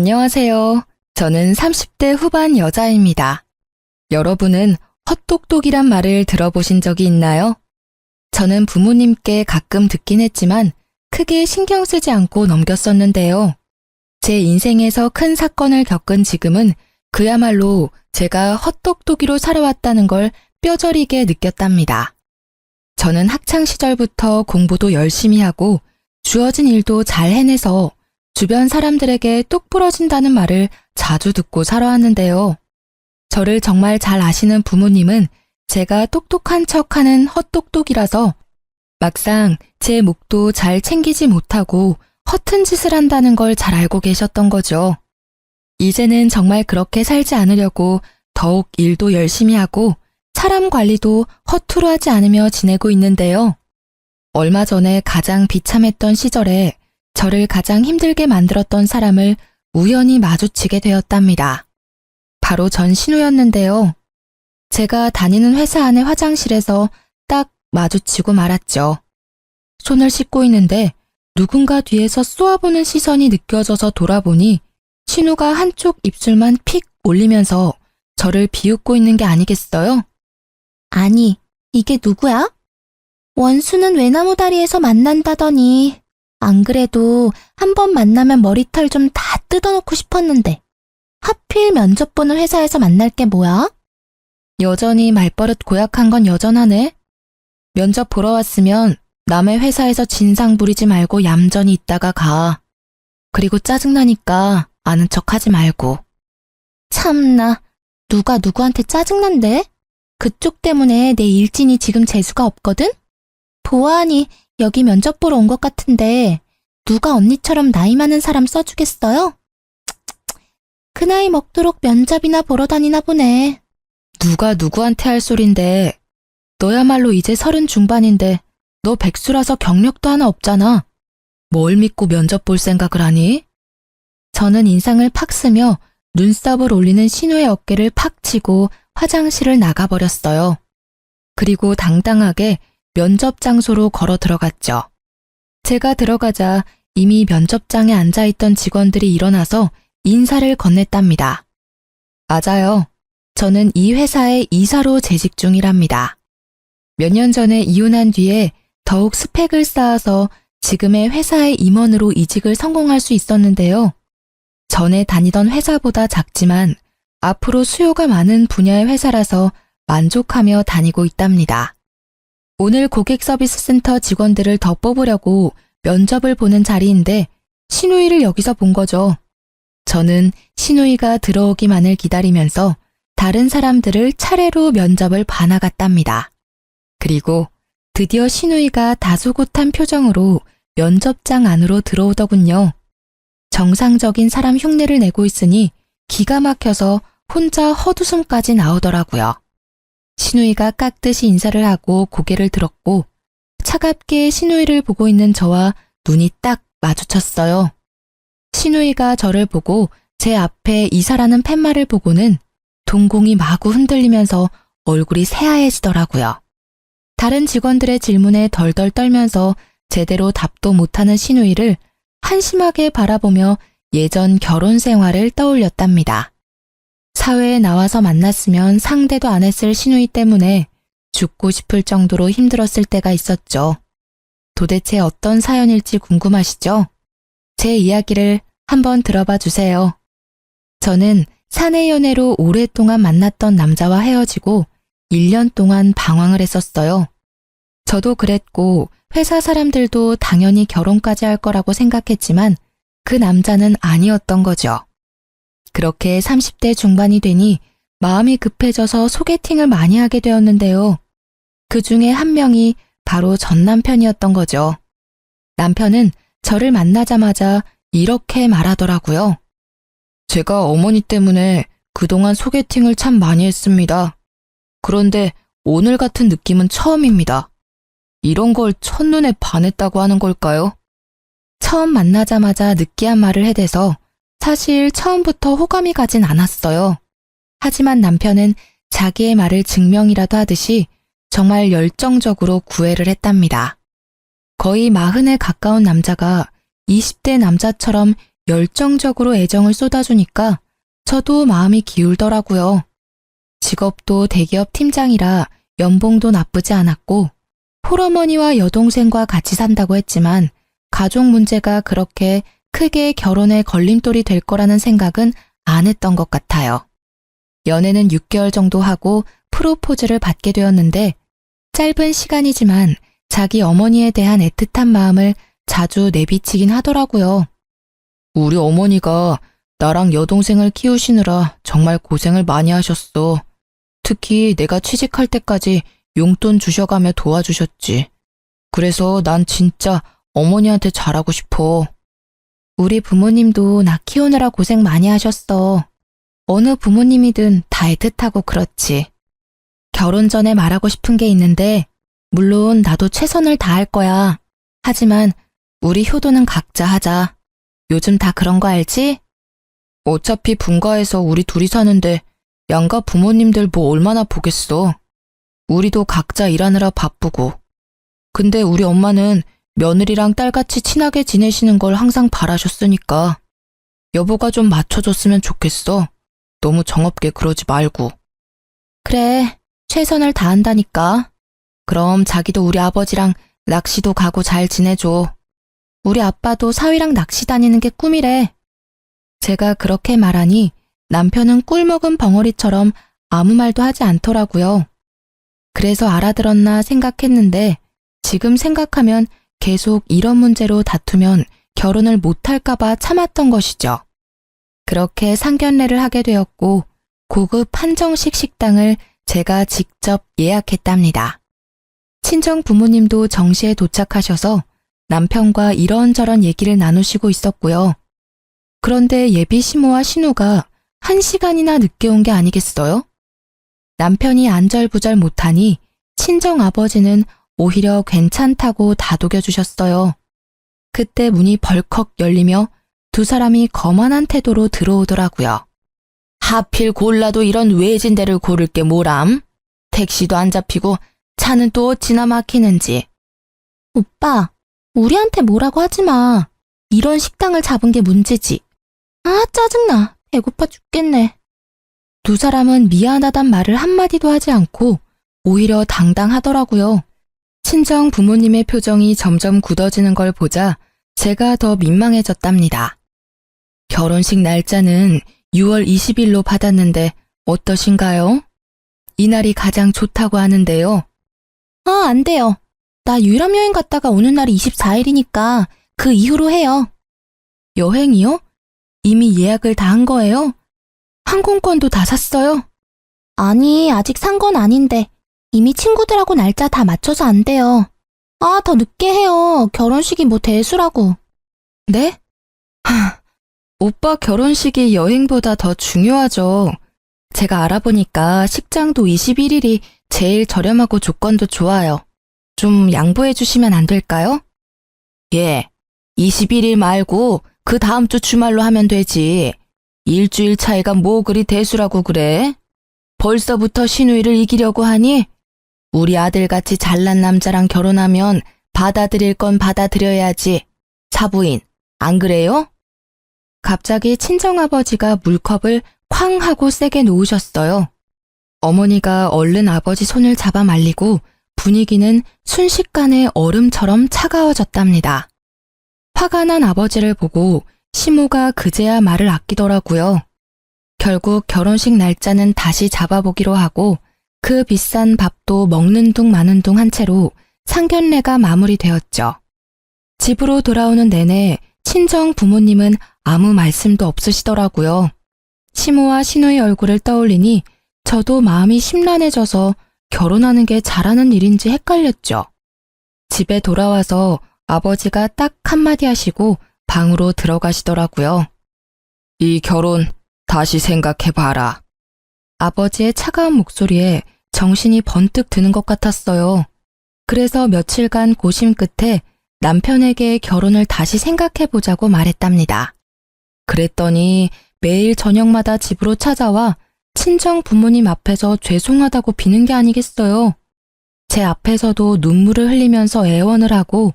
안녕하세요. 저는 30대 후반 여자입니다. 여러분은 헛똑똑이란 말을 들어보신 적이 있나요? 저는 부모님께 가끔 듣긴 했지만 크게 신경 쓰지 않고 넘겼었는데요. 제 인생에서 큰 사건을 겪은 지금은 그야말로 제가 헛똑똑이로 살아왔다는 걸 뼈저리게 느꼈답니다. 저는 학창 시절부터 공부도 열심히 하고 주어진 일도 잘 해내서 주변 사람들에게 똑 부러진다는 말을 자주 듣고 살아왔는데요. 저를 정말 잘 아시는 부모님은 제가 똑똑한 척하는 헛똑똑이라서 막상 제 몫도 잘 챙기지 못하고 허튼 짓을 한다는 걸 잘 알고 계셨던 거죠. 이제는 정말 그렇게 살지 않으려고 더욱 일도 열심히 하고 사람 관리도 허투루 하지 않으며 지내고 있는데요. 얼마 전에 가장 비참했던 시절에 저를 가장 힘들게 만들었던 사람을 우연히 마주치게 되었답니다. 바로 전 신우였는데요. 제가 다니는 회사 안의 화장실에서 딱 마주치고 말았죠. 손을 씻고 있는데 누군가 뒤에서 쏘아보는 시선이 느껴져서 돌아보니 신우가 한쪽 입술만 픽 올리면서 저를 비웃고 있는 게 아니겠어요? 아니, 이게 누구야? 원수는 외나무 다리에서 만난다더니 안 그래도 한 번 만나면 머리털 좀 다 뜯어놓고 싶었는데 하필 면접 보는 회사에서 만날 게 뭐야? 여전히 말버릇 고약한 건 여전하네. 면접 보러 왔으면 남의 회사에서 진상 부리지 말고 얌전히 있다가 가. 그리고 짜증나니까 아는 척하지 말고. 참나, 누가 누구한테 짜증난대? 그쪽 때문에 내 일진이 지금 재수가 없거든? 보아하니 여기 면접 보러 온 것 같은데 누가 언니처럼 나이 많은 사람 써주겠어요? 그 나이 먹도록 면접이나 보러 다니나 보네. 누가 누구한테 할 소린데. 너야말로 이제 30 중반인데 너 백수라서 경력도 하나 없잖아. 뭘 믿고 면접 볼 생각을 하니? 저는 인상을 팍 쓰며 눈썹을 올리는 신우의 어깨를 팍 치고 화장실을 나가버렸어요. 그리고 당당하게 면접 장소로 걸어 들어갔죠. 제가 들어가자 이미 면접장에 앉아있던 직원들이 일어나서 인사를 건넸답니다. 맞아요. 저는 이 회사의 이사로 재직 중이랍니다. 몇 년 전에 이혼한 뒤에 더욱 스펙을 쌓아서 지금의 회사의 임원으로 이직을 성공할 수 있었는데요. 전에 다니던 회사보다 작지만 앞으로 수요가 많은 분야의 회사라서 만족하며 다니고 있답니다. 오늘 고객 서비스 센터 직원들을 더 뽑으려고 면접을 보는 자리인데 신우이를 여기서 본 거죠. 저는 신우이가 들어오기만을 기다리면서 다른 사람들을 차례로 면접을 봐나갔답니다. 그리고 드디어 신우이가 다소곳한 표정으로 면접장 안으로 들어오더군요. 정상적인 사람 흉내를 내고 있으니 기가 막혀서 혼자 헛웃음까지 나오더라고요. 신우이가 깍듯이 인사를 하고 고개를 들었고 차갑게 신우이를 보고 있는 저와 눈이 딱 마주쳤어요. 신우이가 저를 보고 제 앞에 이사라는 팻말을 보고는 동공이 마구 흔들리면서 얼굴이 새하얘지더라고요. 다른 직원들의 질문에 덜덜 떨면서 제대로 답도 못하는 신우이를 한심하게 바라보며 예전 결혼 생활을 떠올렸답니다. 사회에 나와서 만났으면 상대도 안 했을 신우이 때문에 죽고 싶을 정도로 힘들었을 때가 있었죠. 도대체 어떤 사연일지 궁금하시죠? 제 이야기를 한번 들어봐 주세요. 저는 사내 연애로 오랫동안 만났던 남자와 헤어지고 1년 동안 방황을 했었어요. 저도 그랬고 회사 사람들도 당연히 결혼까지 할 거라고 생각했지만 그 남자는 아니었던 거죠. 그렇게 30대 중반이 되니 마음이 급해져서 소개팅을 많이 하게 되었는데요. 그 중에 한 명이 바로 전 남편이었던 거죠. 남편은 저를 만나자마자 이렇게 말하더라고요. 제가 어머니 때문에 그동안 소개팅을 참 많이 했습니다. 그런데 오늘 같은 느낌은 처음입니다. 이런 걸 첫눈에 반했다고 하는 걸까요? 처음 만나자마자 느끼한 말을 해대서 사실 처음부터 호감이 가진 않았어요. 하지만 남편은 자기의 말을 증명이라도 하듯이 정말 열정적으로 구애를 했답니다. 거의 40에 가까운 남자가 20대 남자처럼 열정적으로 애정을 쏟아주니까 저도 마음이 기울더라고요. 직업도 대기업 팀장이라 연봉도 나쁘지 않았고 홀어머니와 여동생과 같이 산다고 했지만 가족 문제가 그렇게 크게 결혼에 걸림돌이 될 거라는 생각은 안 했던 것 같아요. 연애는 6개월 정도 하고 프로포즈를 받게 되었는데 짧은 시간이지만 자기 어머니에 대한 애틋한 마음을 자주 내비치긴 하더라고요. 우리 어머니가 나랑 여동생을 키우시느라 정말 고생을 많이 하셨어. 특히 내가 취직할 때까지 용돈 주셔가며 도와주셨지. 그래서 난 진짜 어머니한테 잘하고 싶어. 우리 부모님도 나 키우느라 고생 많이 하셨어. 어느 부모님이든 다 애틋하고 그렇지. 결혼 전에 말하고 싶은 게 있는데 물론 나도 최선을 다할 거야. 하지만 우리 효도는 각자 하자. 요즘 다 그런 거 알지? 어차피 분가해서 우리 둘이 사는데 양가 부모님들 뭐 얼마나 보겠어. 우리도 각자 일하느라 바쁘고. 근데 우리 엄마는 며느리랑 딸같이 친하게 지내시는 걸 항상 바라셨으니까 여보가 좀 맞춰줬으면 좋겠어. 너무 정없게 그러지 말고. 그래, 최선을 다한다니까. 그럼 자기도 우리 아버지랑 낚시도 가고 잘 지내줘. 우리 아빠도 사위랑 낚시 다니는 게 꿈이래. 제가 그렇게 말하니 남편은 꿀 먹은 벙어리처럼 아무 말도 하지 않더라고요. 그래서 알아들었나 생각했는데 지금 생각하면 계속 이런 문제로 다투면 결혼을 못할까봐 참았던 것이죠. 그렇게 상견례를 하게 되었고 고급 한정식 식당을 제가 직접 예약했답니다. 친정 부모님도 정시에 도착하셔서 남편과 이런저런 얘기를 나누시고 있었고요. 그런데 예비 시모와 신우가 1시간이나 늦게 온 게 아니겠어요? 남편이 안절부절 못하니 친정 아버지는 오히려 괜찮다고 다독여 주셨어요. 그때 문이 벌컥 열리며 두 사람이 거만한 태도로 들어오더라고요. 하필 골라도 이런 외진 데를 고를 게 뭐람? 택시도 안 잡히고 차는 또 어찌나 막히는지. 오빠, 우리한테 뭐라고 하지 마. 이런 식당을 잡은 게 문제지. 아, 짜증나. 배고파 죽겠네. 두 사람은 미안하단 말을 한마디도 하지 않고 오히려 당당하더라고요. 친정 부모님의 표정이 점점 굳어지는 걸 보자 제가 더 민망해졌답니다. 결혼식 날짜는 6월 20일로 받았는데 어떠신가요? 이날이 가장 좋다고 하는데요. 아, 안 돼요. 나 유럽 여행 갔다가 오는 날이 24일이니까 그 이후로 해요. 여행이요? 이미 예약을 다 한 거예요? 항공권도 다 샀어요? 아니, 아직 산 건 아닌데 이미 친구들하고 날짜 다 맞춰서 안 돼요. 아, 더 늦게 해요. 결혼식이 뭐 대수라고. 네? 오빠 결혼식이 여행보다 더 중요하죠. 제가 알아보니까 식장도 21일이 제일 저렴하고 조건도 좋아요. 좀 양보해 주시면 안 될까요? 예, 21일 말고 그 다음 주 주말로 하면 되지. 일주일 차이가 뭐 그리 대수라고 그래? 벌써부터 신우이를 이기려고 하니? 우리 아들같이 잘난 남자랑 결혼하면 받아들일 건 받아들여야지. 사부인, 안 그래요? 갑자기 친정아버지가 물컵을 쾅 하고 세게 놓으셨어요. 어머니가 얼른 아버지 손을 잡아 말리고 분위기는 순식간에 얼음처럼 차가워졌답니다. 화가 난 아버지를 보고 시모가 그제야 말을 아끼더라고요. 결국 결혼식 날짜는 다시 잡아보기로 하고 그 비싼 밥도 먹는 둥 마는 둥 한 채로 상견례가 마무리되었죠. 집으로 돌아오는 내내 친정 부모님은 아무 말씀도 없으시더라고요. 시모와 신우의 얼굴을 떠올리니 저도 마음이 심란해져서 결혼하는 게 잘하는 일인지 헷갈렸죠. 집에 돌아와서 아버지가 딱 한마디 하시고 방으로 들어가시더라고요. 이 결혼 다시 생각해봐라. 아버지의 차가운 목소리에 정신이 번뜩 드는 것 같았어요. 그래서 며칠간 고심 끝에 남편에게 결혼을 다시 생각해보자고 말했답니다. 그랬더니 매일 저녁마다 집으로 찾아와 친정 부모님 앞에서 죄송하다고 비는 게 아니겠어요. 제 앞에서도 눈물을 흘리면서 애원을 하고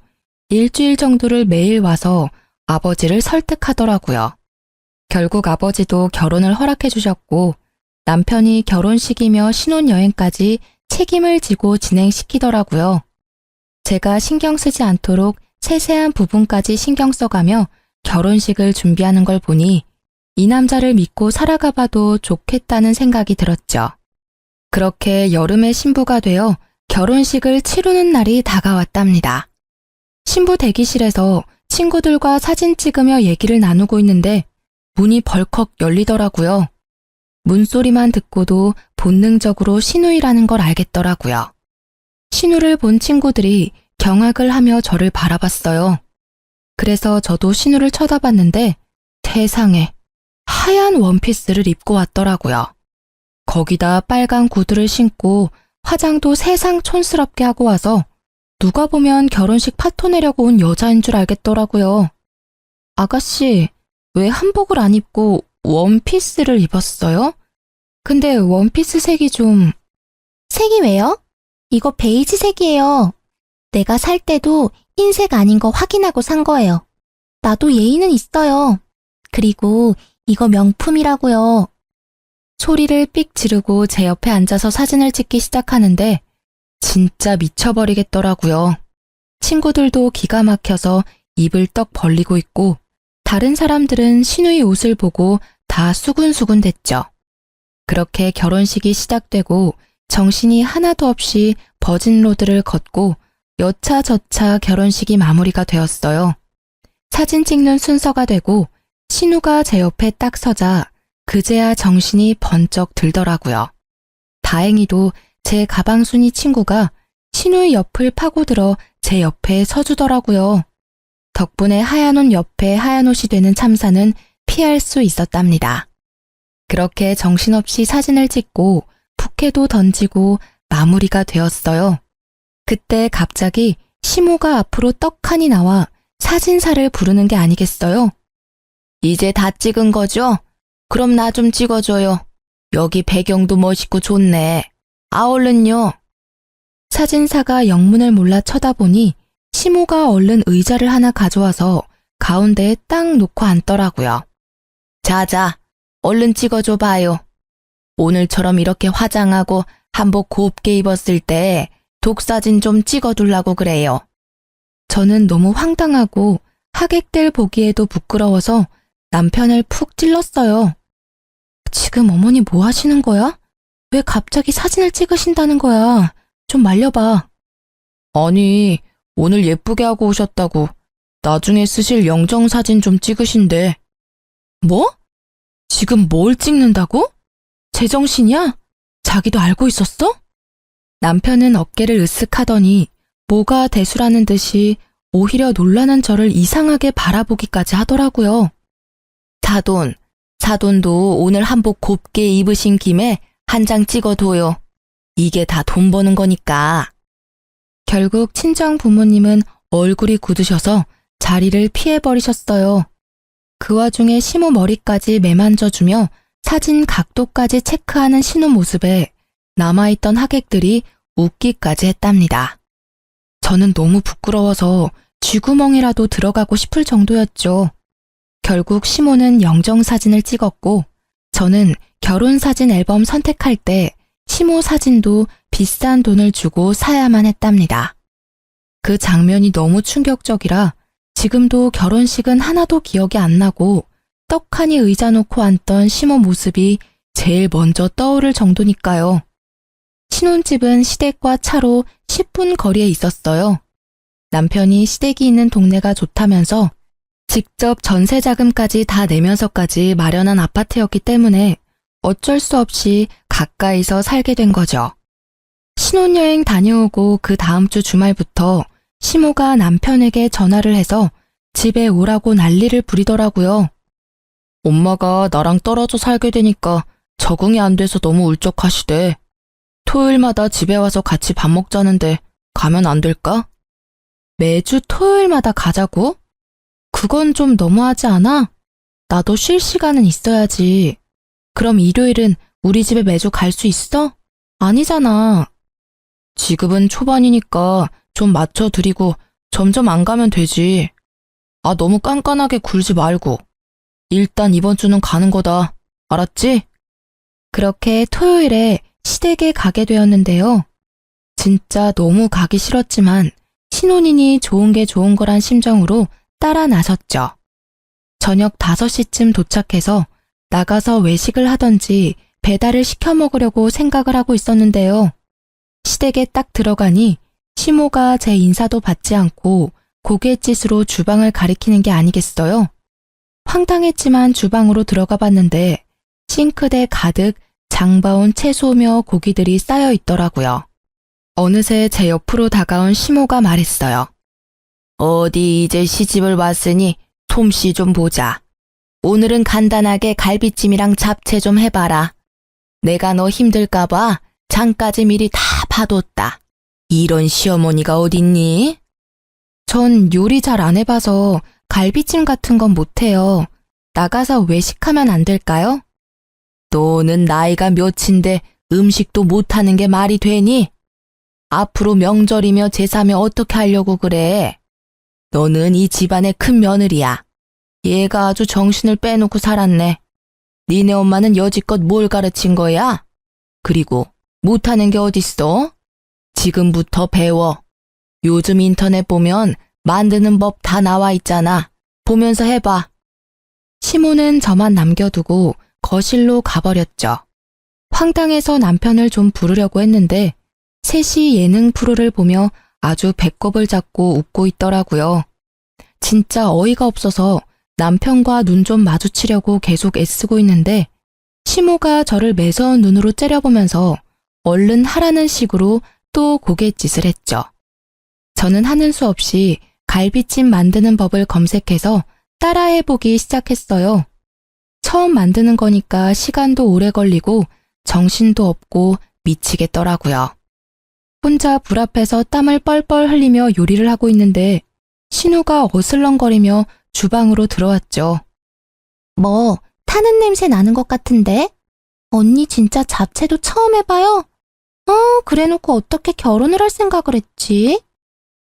일주일 정도를 매일 와서 아버지를 설득하더라고요. 결국 아버지도 결혼을 허락해 주셨고 남편이 결혼식이며 신혼여행까지 책임을 지고 진행시키더라고요. 제가 신경 쓰지 않도록 세세한 부분까지 신경 써가며 결혼식을 준비하는 걸 보니 이 남자를 믿고 살아가 봐도 좋겠다는 생각이 들었죠. 그렇게 여름에 신부가 되어 결혼식을 치르는 날이 다가왔답니다. 신부 대기실에서 친구들과 사진 찍으며 얘기를 나누고 있는데 문이 벌컥 열리더라고요. 문소리만 듣고도 본능적으로 신우이라는 걸 알겠더라고요. 신우를 본 친구들이 경악을 하며 저를 바라봤어요. 그래서 저도 신우를 쳐다봤는데 세상에 하얀 원피스를 입고 왔더라고요. 거기다 빨간 구두를 신고 화장도 세상 촌스럽게 하고 와서 누가 보면 결혼식 파토 내려고 온 여자인 줄 알겠더라고요. 아가씨, 왜 한복을 안 입고 원피스를 입었어요? 근데 원피스 색이 좀... 색이 왜요? 이거 베이지 색이에요. 내가 살 때도 흰색 아닌 거 확인하고 산 거예요. 나도 예의는 있어요. 그리고 이거 명품이라고요. 소리를 삑 지르고 제 옆에 앉아서 사진을 찍기 시작하는데 진짜 미쳐버리겠더라고요. 친구들도 기가 막혀서 입을 떡 벌리고 있고 다른 사람들은 신우의 옷을 보고 다 수군수군 됐죠. 그렇게 결혼식이 시작되고 정신이 하나도 없이 버진로드를 걷고 여차저차 결혼식이 마무리가 되었어요. 사진 찍는 순서가 되고 신우가 제 옆에 딱 서자 그제야 정신이 번쩍 들더라고요. 다행히도 제 가방순이 친구가 신우의 옆을 파고들어 제 옆에 서주더라고요. 덕분에 하얀 옷 옆에 하얀 옷이 되는 참사는 피할 수 있었답니다. 그렇게 정신없이 사진을 찍고 부케도 던지고 마무리가 되었어요. 그때 갑자기 시모가 앞으로 떡하니 나와 사진사를 부르는 게 아니겠어요? 이제 다 찍은 거죠? 그럼 나 좀 찍어줘요. 여기 배경도 멋있고 좋네. 아, 얼른요. 사진사가 영문을 몰라 쳐다보니 시모가 얼른 의자를 하나 가져와서 가운데에 딱 놓고 앉더라고요. 자자, 얼른 찍어줘 봐요. 오늘처럼 이렇게 화장하고 한복 곱게 입었을 때 독사진 좀 찍어두려고 그래요. 저는 너무 황당하고 하객들 보기에도 부끄러워서 남편을 푹 찔렀어요. 지금 어머니 뭐 하시는 거야? 왜 갑자기 사진을 찍으신다는 거야? 좀 말려봐. 아니, 오늘 예쁘게 하고 오셨다고 나중에 쓰실 영정사진 좀 찍으신대. 뭐? 지금 뭘 찍는다고? 제정신이야? 자기도 알고 있었어? 남편은 어깨를 으쓱하더니 뭐가 대수라는 듯이 오히려 놀라는 저를 이상하게 바라보기까지 하더라고요. 사돈도 오늘 한복 곱게 입으신 김에 한 장 찍어둬요. 이게 다 돈 버는 거니까. 결국 친정 부모님은 얼굴이 굳으셔서 자리를 피해버리셨어요. 그 와중에 시모 머리까지 매만져주며 사진 각도까지 체크하는 신우 모습에 남아있던 하객들이 웃기까지 했답니다. 저는 너무 부끄러워서 쥐구멍이라도 들어가고 싶을 정도였죠. 결국 시모는 영정사진을 찍었고 저는 결혼사진 앨범 선택할 때 시모 사진도 비싼 돈을 주고 사야만 했답니다. 그 장면이 너무 충격적이라 지금도 결혼식은 하나도 기억이 안 나고 떡하니 의자 놓고 앉던 시모 모습이 제일 먼저 떠오를 정도니까요. 신혼집은 시댁과 차로 10분 거리에 있었어요. 남편이 시댁이 있는 동네가 좋다면서 직접 전세 자금까지 다 내면서까지 마련한 아파트였기 때문에 어쩔 수 없이 가까이서 살게 된 거죠. 신혼여행 다녀오고 그 다음 주 주말부터 시모가 남편에게 전화를 해서 집에 오라고 난리를 부리더라고요. 엄마가 나랑 떨어져 살게 되니까 적응이 안 돼서 너무 울적하시대. 토요일마다 집에 와서 같이 밥 먹자는데 가면 안 될까? 매주 토요일마다 가자고? 그건 좀 너무하지 않아? 나도 쉴 시간은 있어야지. 그럼 일요일은 우리 집에 매주 갈 수 있어? 아니잖아. 지금은 초반이니까 좀 맞춰드리고 점점 안 가면 되지. 너무 깐깐하게 굴지 말고. 일단 이번 주는 가는 거다. 알았지? 그렇게 토요일에 시댁에 가게 되었는데요. 진짜 너무 가기 싫었지만 신혼이니 좋은 게 좋은 거란 심정으로 따라 나섰죠. 저녁 5시쯤 도착해서 나가서 외식을 하던지 배달을 시켜 먹으려고 생각을 하고 있었는데요. 시댁에 딱 들어가니 시모가 제 인사도 받지 않고 고갯짓으로 주방을 가리키는 게 아니겠어요? 황당했지만 주방으로 들어가 봤는데 싱크대 가득 장바온 채소며 고기들이 쌓여 있더라고요. 어느새 제 옆으로 다가온 시모가 말했어요. 어디 이제 시집을 왔으니 솜씨 좀 보자. 오늘은 간단하게 갈비찜이랑 잡채 좀 해봐라. 내가 너 힘들까봐 장까지 미리 다 봐뒀다. 이런 시어머니가 어딨니? 전 요리 잘 안 해봐서 갈비찜 같은 건 못해요. 나가서 외식하면 안 될까요? 너는 나이가 몇인데 음식도 못하는 게 말이 되니? 앞으로 명절이며 제사며 어떻게 하려고 그래? 너는 이 집안의 큰 며느리야. 얘가 아주 정신을 빼놓고 살았네. 니네 엄마는 여지껏 뭘 가르친 거야? 그리고 못하는 게 어딨어? 지금부터 배워. 요즘 인터넷 보면 만드는 법 다 나와 있잖아. 보면서 해봐. 시모는 저만 남겨두고 거실로 가버렸죠. 황당해서 남편을 좀 부르려고 했는데 셋이 예능 프로를 보며 아주 배꼽을 잡고 웃고 있더라고요. 진짜 어이가 없어서 남편과 눈 좀 마주치려고 계속 애쓰고 있는데 시모가 저를 매서운 눈으로 째려보면서 얼른 하라는 식으로 또 고갯짓을 했죠. 저는 하는 수 없이 갈비찜 만드는 법을 검색해서 따라해보기 시작했어요. 처음 만드는 거니까 시간도 오래 걸리고 정신도 없고 미치겠더라고요. 혼자 불 앞에서 땀을 뻘뻘 흘리며 요리를 하고 있는데 신우가 어슬렁거리며 주방으로 들어왔죠. 뭐, 타는 냄새 나는 것 같은데? 언니 진짜 잡채도 처음 해봐요? 그래놓고 어떻게 결혼을 할 생각을 했지?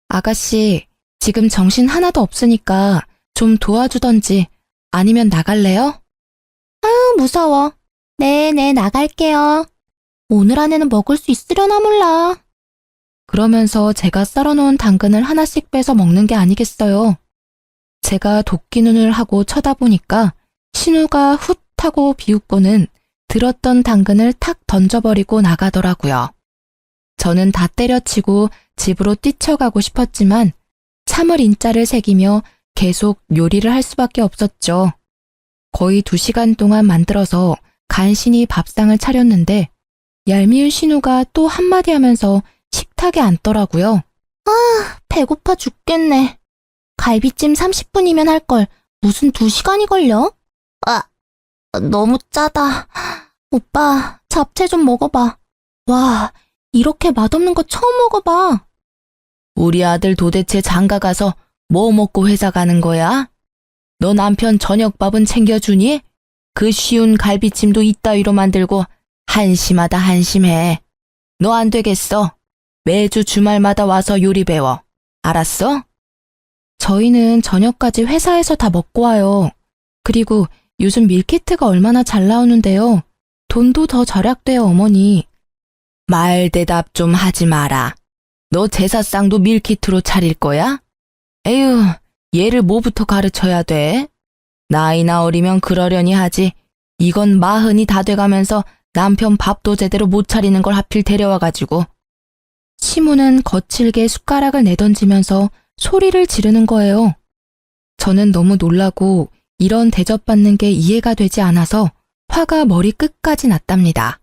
아가씨, 지금 정신 하나도 없으니까 좀 도와주던지 아니면 나갈래요? 무서워. 네, 나갈게요. 오늘 안에는 먹을 수 있으려나 몰라. 그러면서 제가 썰어놓은 당근을 하나씩 빼서 먹는 게 아니겠어요. 제가 도끼 눈을 하고 쳐다보니까 신우가 훗 하고 비웃고는 들었던 당근을 탁 던져버리고 나가더라고요. 저는 다 때려치고 집으로 뛰쳐가고 싶었지만 참을 인자를 새기며 계속 요리를 할 수밖에 없었죠. 거의 2시간 동안 만들어서 간신히 밥상을 차렸는데 얄미운 신우가 또 한마디 하면서 식탁에 앉더라고요. 배고파 죽겠네. 갈비찜 30분이면 할 걸 무슨 2시간이 걸려? 너무 짜다. 오빠, 잡채 좀 먹어봐. 와, 이렇게 맛없는 거 처음 먹어봐. 우리 아들 도대체 장가 가서 뭐 먹고 회사 가는 거야? 너 남편 저녁밥은 챙겨주니? 그 쉬운 갈비찜도 이따위로 만들고 한심하다 한심해. 너 안 되겠어. 매주 주말마다 와서 요리 배워. 알았어? 저희는 저녁까지 회사에서 다 먹고 와요. 그리고 요즘 밀키트가 얼마나 잘 나오는데요. 돈도 더 절약돼요, 어머니. 말 대답 좀 하지 마라. 너 제사상도 밀키트로 차릴 거야? 에휴, 얘를 뭐부터 가르쳐야 돼? 나이나 어리면 그러려니 하지. 이건 40이 다 돼가면서 남편 밥도 제대로 못 차리는 걸 하필 데려와가지고. 시모는 거칠게 숟가락을 내던지면서 소리를 지르는 거예요. 저는 너무 놀라고 이런 대접받는 게 이해가 되지 않아서 화가 머리 끝까지 났답니다.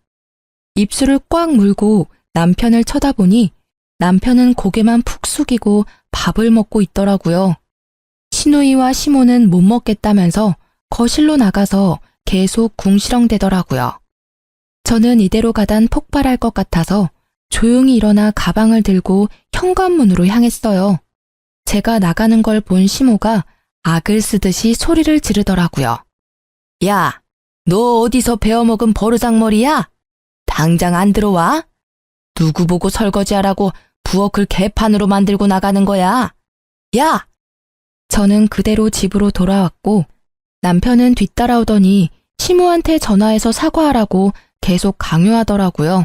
입술을 꽉 물고 남편을 쳐다보니 남편은 고개만 푹 숙이고 밥을 먹고 있더라고요. 시누이와 시모는 못 먹겠다면서 거실로 나가서 계속 궁시렁대더라고요. 저는 이대로 가단 폭발할 것 같아서 조용히 일어나 가방을 들고 현관문으로 향했어요. 제가 나가는 걸 본 시모가 악을 쓰듯이 소리를 지르더라고요. 야, 너 어디서 배워먹은 버르장머리야? 당장 안 들어와? 누구 보고 설거지하라고 부엌을 개판으로 만들고 나가는 거야? 야! 저는 그대로 집으로 돌아왔고 남편은 뒤따라오더니 시모한테 전화해서 사과하라고 계속 강요하더라고요.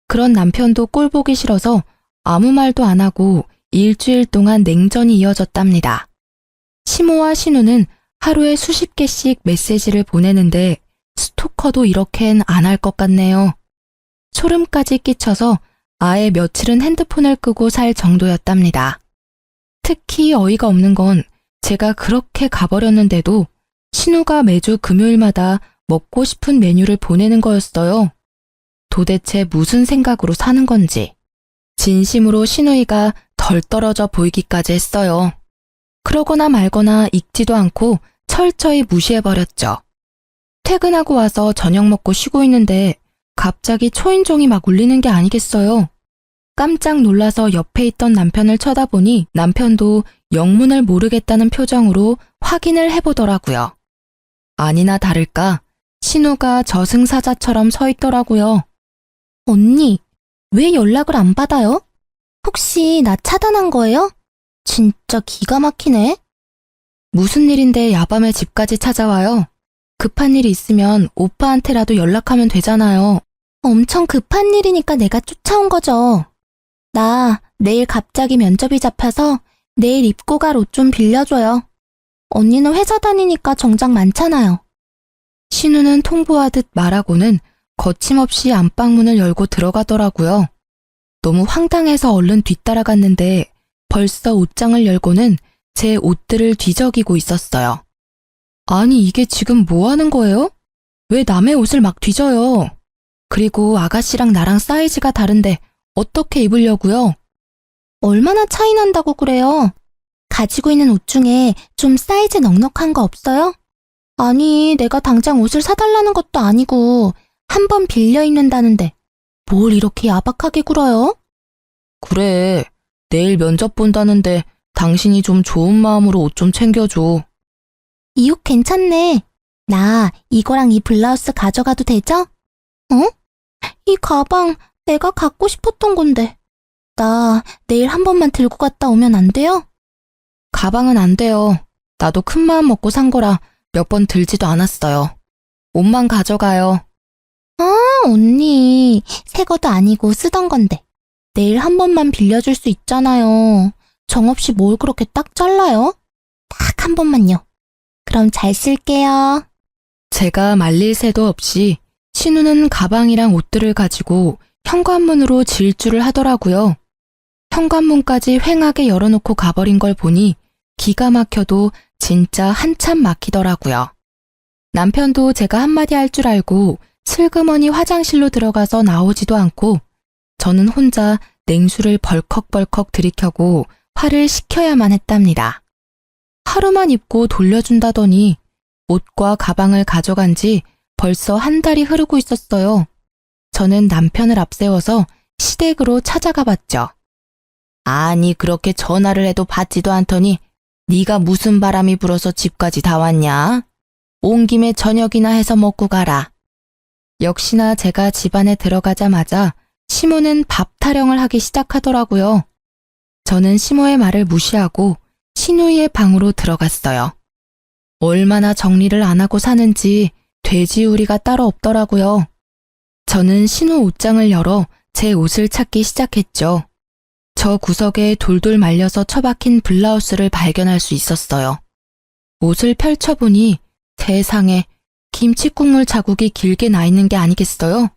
그런 남편도 꼴 보기 싫어서 아무 말도 안 하고 일주일 동안 냉전이 이어졌답니다. 시모와 신우는 하루에 수십 개씩 메시지를 보내는데 스토커도 이렇게는 안 할 것 같네요. 소름까지 끼쳐서 아예 며칠은 핸드폰을 끄고 살 정도였답니다. 특히 어이가 없는 건 제가 그렇게 가버렸는데도 신우가 매주 금요일마다 먹고 싶은 메뉴를 보내는 거였어요. 도대체 무슨 생각으로 사는 건지. 진심으로 신우이가 덜 떨어져 보이기까지 했어요. 그러거나 말거나 읽지도 않고 철저히 무시해버렸죠. 퇴근하고 와서 저녁 먹고 쉬고 있는데 갑자기 초인종이 막 울리는 게 아니겠어요. 깜짝 놀라서 옆에 있던 남편을 쳐다보니 남편도 영문을 모르겠다는 표정으로 확인을 해보더라고요. 아니나 다를까 신우가 저승사자처럼 서 있더라고요. 언니, 왜 연락을 안 받아요? 혹시 나 차단한 거예요? 진짜 기가 막히네. 무슨 일인데 야밤에 집까지 찾아와요? 급한 일이 있으면 오빠한테라도 연락하면 되잖아요. 엄청 급한 일이니까 내가 쫓아온 거죠. 나 내일 갑자기 면접이 잡혀서 내일 입고 갈 옷 좀 빌려줘요. 언니는 회사 다니니까 정장 많잖아요. 신우는 통보하듯 말하고는 거침없이 안방문을 열고 들어가더라고요. 너무 황당해서 얼른 뒤따라갔는데 벌써 옷장을 열고는 제 옷들을 뒤적이고 있었어요. 아니 이게 지금 뭐 하는 거예요? 왜 남의 옷을 막 뒤져요? 그리고 아가씨랑 나랑 사이즈가 다른데 어떻게 입으려고요? 얼마나 차이 난다고 그래요? 가지고 있는 옷 중에 좀 사이즈 넉넉한 거 없어요? 아니, 내가 당장 옷을 사달라는 것도 아니고 한 번 빌려 입는다는데 뭘 이렇게 야박하게 굴어요? 그래, 내일 면접 본다는데 당신이 좀 좋은 마음으로 옷 좀 챙겨줘. 이 옷 괜찮네. 나 이거랑 이 블라우스 가져가도 되죠? 어? 이 가방 내가 갖고 싶었던 건데. 나 내일 한 번만 들고 갔다 오면 안 돼요? 가방은 안 돼요. 나도 큰 마음 먹고 산 거라 몇 번 들지도 않았어요. 옷만 가져가요. 언니, 새 것도 아니고 쓰던 건데. 내일 한 번만 빌려줄 수 있잖아요. 정없이 뭘 그렇게 딱 잘라요? 딱 한 번만요. 그럼 잘 쓸게요. 제가 말릴 새도 없이 신우는 가방이랑 옷들을 가지고 현관문으로 질주를 하더라고요. 현관문까지 휑하게 열어놓고 가버린 걸 보니 기가 막혀도 진짜 한참 막히더라고요. 남편도 제가 한마디 할 줄 알고 슬그머니 화장실로 들어가서 나오지도 않고 저는 혼자 냉수를 벌컥벌컥 들이켜고 화를 식혀야만 했답니다. 하루만 입고 돌려준다더니 옷과 가방을 가져간 지 벌써 한 달이 흐르고 있었어요. 저는 남편을 앞세워서 시댁으로 찾아가 봤죠. 아니 그렇게 전화를 해도 받지도 않더니 네가 무슨 바람이 불어서 집까지 다 왔냐? 온 김에 저녁이나 해서 먹고 가라. 역시나 제가 집 안에 들어가자마자 시모는 밥 타령을 하기 시작하더라고요. 저는 시모의 말을 무시하고 신우이의 방으로 들어갔어요. 얼마나 정리를 안 하고 사는지 돼지우리가 따로 없더라고요. 저는 신우 옷장을 열어 제 옷을 찾기 시작했죠. 저 구석에 돌돌 말려서 처박힌 블라우스를 발견할 수 있었어요. 옷을 펼쳐보니 세상에 김치국물 자국이 길게 나 있는 게 아니겠어요?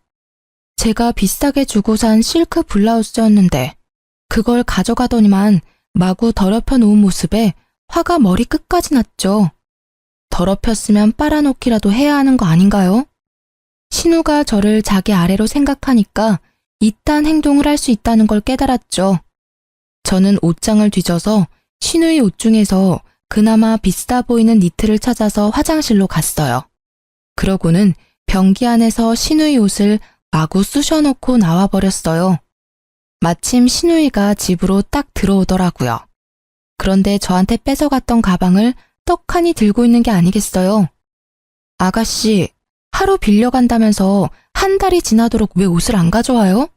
제가 비싸게 주고 산 실크 블라우스였는데 그걸 가져가더니만 마구 더럽혀 놓은 모습에 화가 머리 끝까지 났죠. 더럽혔으면 빨아놓기라도 해야 하는 거 아닌가요? 신우가 저를 자기 아래로 생각하니까 이딴 행동을 할 수 있다는 걸 깨달았죠. 저는 옷장을 뒤져서 신우의 옷 중에서 그나마 비싸 보이는 니트를 찾아서 화장실로 갔어요. 그러고는 변기 안에서 신우의 옷을 마구 쑤셔놓고 나와버렸어요. 마침 신우이가 집으로 딱 들어오더라고요. 그런데 저한테 뺏어갔던 가방을 떡하니 들고 있는 게 아니겠어요. 아가씨, 하루 빌려간다면서 한 달이 지나도록 왜 옷을 안 가져와요?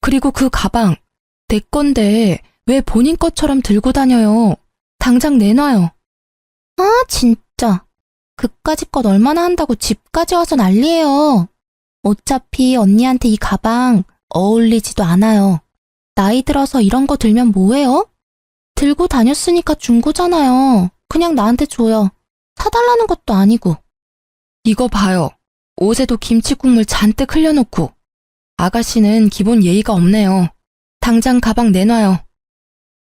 그리고 그 가방, 내 건데 왜 본인 것처럼 들고 다녀요? 당장 내놔요. 진짜. 그까짓 것 얼마나 한다고 집까지 와서 난리예요. 어차피 언니한테 이 가방 어울리지도 않아요. 나이 들어서 이런 거 들면 뭐해요? 들고 다녔으니까 준 거잖아요. 그냥 나한테 줘요. 사달라는 것도 아니고. 이거 봐요. 옷에도 김치국물 잔뜩 흘려놓고. 아가씨는 기본 예의가 없네요. 당장 가방 내놔요.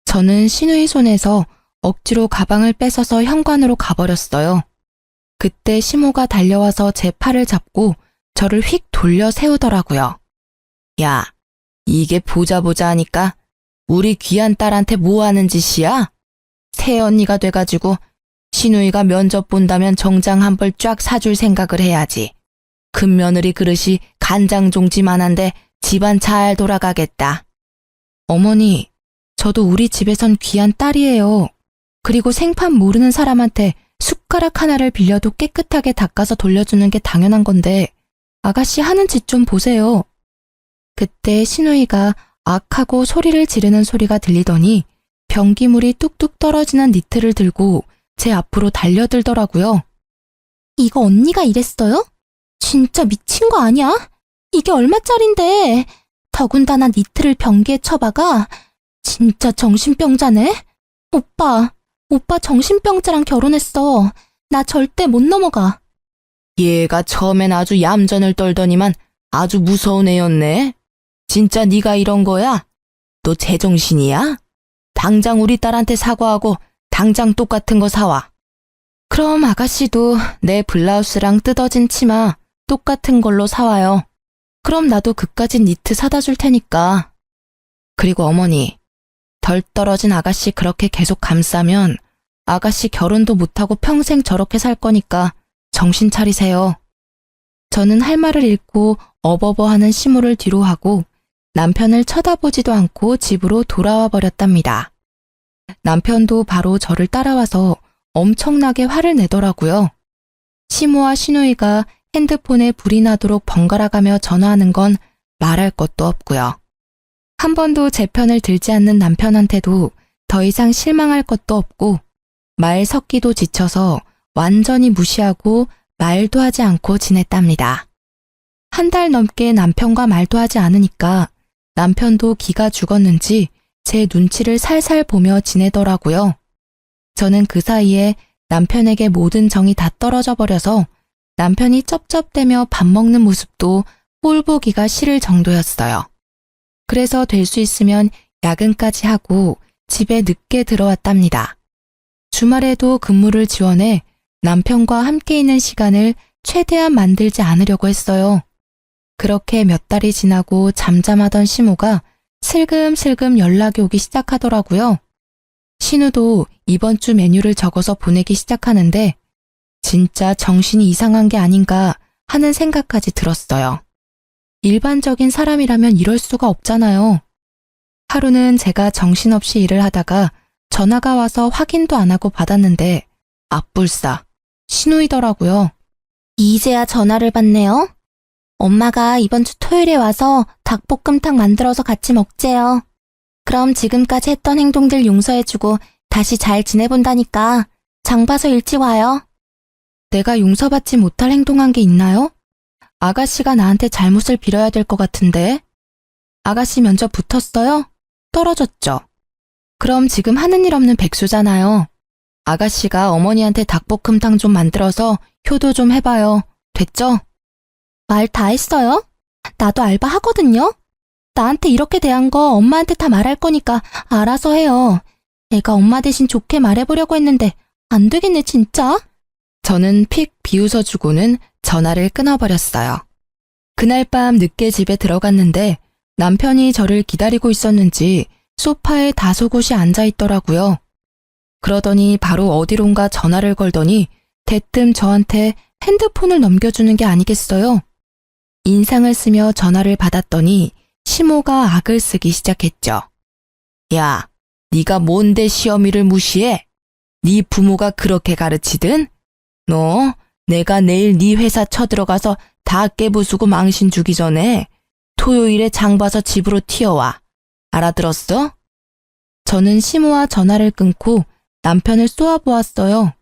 저는 신우의 손에서 억지로 가방을 뺏어서 현관으로 가버렸어요. 그때 시모가 달려와서 제 팔을 잡고 저를 휙 돌려 세우더라고요. 야, 이게 보자 하니까 우리 귀한 딸한테 뭐 하는 짓이야? 새언니가 돼가지고 신우이가 면접 본다면 정장 한 벌 쫙 사줄 생각을 해야지. 큰며느리 그릇이 간장종지만한데 집안 잘 돌아가겠다. 어머니, 저도 우리 집에선 귀한 딸이에요. 그리고 생판 모르는 사람한테 숟가락 하나를 빌려도 깨끗하게 닦아서 돌려주는 게 당연한 건데 아가씨 하는 짓 좀 보세요. 그때 신우이가 악하고 소리를 지르는 소리가 들리더니 변기물이 뚝뚝 떨어지는 니트를 들고 제 앞으로 달려들더라고요. 이거 언니가 이랬어요? 진짜 미친 거 아니야? 이게 얼마짜린데? 더군다나 니트를 변기에 쳐박아? 진짜 정신병자네? 오빠 정신병자랑 결혼했어. 나 절대 못 넘어가. 얘가 처음엔 아주 얌전을 떨더니만 아주 무서운 애였네. 진짜 네가 이런 거야? 너 제정신이야? 당장 우리 딸한테 사과하고 당장 똑같은 거 사와. 그럼 아가씨도 내 블라우스랑 뜯어진 치마 똑같은 걸로 사와요. 그럼 나도 그까짓 니트 사다 줄 테니까. 그리고 어머니, 덜 떨어진 아가씨 그렇게 계속 감싸면 아가씨 결혼도 못하고 평생 저렇게 살 거니까 정신 차리세요. 저는 할 말을 잃고 어버버하는 시모를 뒤로 하고 남편을 쳐다보지도 않고 집으로 돌아와 버렸답니다. 남편도 바로 저를 따라와서 엄청나게 화를 내더라고요. 시모와 시누이가 핸드폰에 불이 나도록 번갈아가며 전화하는 건 말할 것도 없고요. 한 번도 제 편을 들지 않는 남편한테도 더 이상 실망할 것도 없고 말 섞기도 지쳐서 완전히 무시하고 말도 하지 않고 지냈답니다. 한 달 넘게 남편과 말도 하지 않으니까 남편도 기가 죽었는지 제 눈치를 살살 보며 지내더라고요. 저는 그 사이에 남편에게 모든 정이 다 떨어져 버려서 남편이 쩝쩝대며 밥 먹는 모습도 꼴 보기가 싫을 정도였어요. 그래서 될 수 있으면 야근까지 하고 집에 늦게 들어왔답니다. 주말에도 근무를 지원해 남편과 함께 있는 시간을 최대한 만들지 않으려고 했어요. 그렇게 몇 달이 지나고 잠잠하던 시모가 슬금슬금 연락이 오기 시작하더라고요. 신우도 이번 주 메뉴를 적어서 보내기 시작하는데 진짜 정신이 이상한 게 아닌가 하는 생각까지 들었어요. 일반적인 사람이라면 이럴 수가 없잖아요. 하루는 제가 정신없이 일을 하다가 전화가 와서 확인도 안 하고 받았는데 앞불싸 신우이더라고요. 이제야 전화를 받네요. 엄마가 이번 주 토요일에 와서 닭볶음탕 만들어서 같이 먹재요. 그럼 지금까지 했던 행동들 용서해주고 다시 잘 지내본다니까 장 봐서 일찍 와요. 내가 용서받지 못할 행동한 게 있나요? 아가씨가 나한테 잘못을 빌어야 될 것 같은데. 아가씨 면접 붙었어요? 떨어졌죠? 그럼 지금 하는 일 없는 백수잖아요. 아가씨가 어머니한테 닭볶음탕 좀 만들어서 효도 좀 해봐요. 됐죠? 말 다 했어요? 나도 알바 하거든요. 나한테 이렇게 대한 거 엄마한테 다 말할 거니까 알아서 해요. 내가 엄마 대신 좋게 말해보려고 했는데 안 되겠네 진짜. 저는 픽 비웃어주고는 전화를 끊어버렸어요. 그날 밤 늦게 집에 들어갔는데 남편이 저를 기다리고 있었는지 소파에 다소곳이 앉아있더라고요. 그러더니 바로 어디론가 전화를 걸더니 대뜸 저한테 핸드폰을 넘겨주는 게 아니겠어요? 인상을 쓰며 전화를 받았더니 시모가 악을 쓰기 시작했죠. 야, 네가 뭔데 시어미를 무시해? 네 부모가 그렇게 가르치든? 너 내가 내일 네 회사 쳐들어가서 다 깨부수고 망신 주기 전에 토요일에 장 봐서 집으로 튀어와. 알아들었어? 저는 시모와 전화를 끊고 남편을 쏘아보았어요.